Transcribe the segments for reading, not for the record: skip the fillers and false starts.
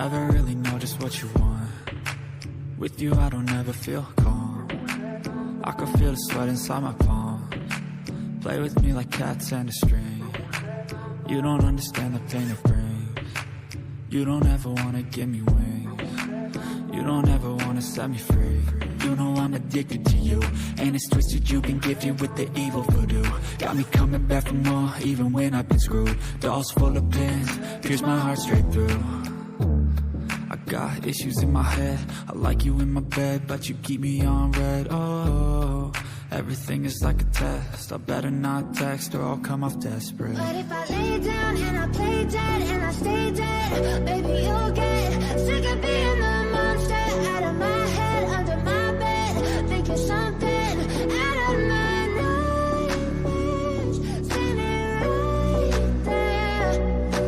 Never really know just what you want. With you I don't ever feel calm. I can feel the sweat inside my palms. Play with me like cats and a string. You don't understand the pain it brings. You don't ever wanna give me wings. You don't ever wanna set me free. You know I'm addicted to you, and it's twisted, you've been gifted with the evil voodoo. Got me coming back for more, even when I've been screwed. Dolls full of pins, pierce my heart straight through. I got issues in my head, I like you in my bed, but you keep me on red. Oh, everything is like a test, I better not text or I'll come off desperate. But if I lay down and I play dead and I stay dead, baby you'll get sick of being the monster out of my head, under my bed, thinking something out of my nightmares, standing right there.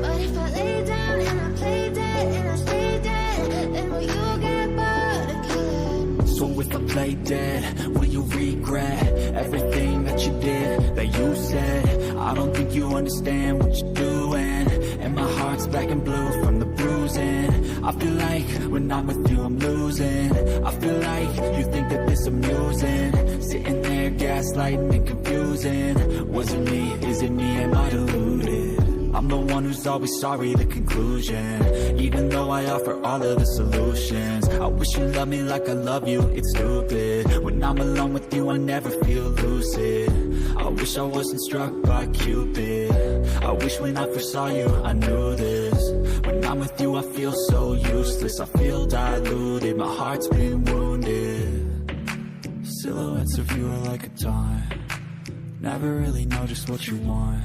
But if I lay down and I play dead and I stay dead, then will you get bored of killing? So if I play dead, will you regret everything that you did, that you said? I don't think you understand what you're doing, and my heart's black and blue from the bruising. I feel like when I'm with you I'm losing. I feel like you think that this amusing, sitting there gaslighting and confusing. Was it me? Is it me? Am I deluded? I'm the one who's always sorry, the conclusion, even though I offer all of the solutions. I wish you loved me like I love you, it's stupid. When I'm alone with you I never feel lucid. I wish I wasn't struck by Cupid. I wish when I first saw you I knew this. When I'm with you I feel so useless, I feel diluted, my heart's been wounded. Silhouettes of you are like a taunt. Never really know just what you want.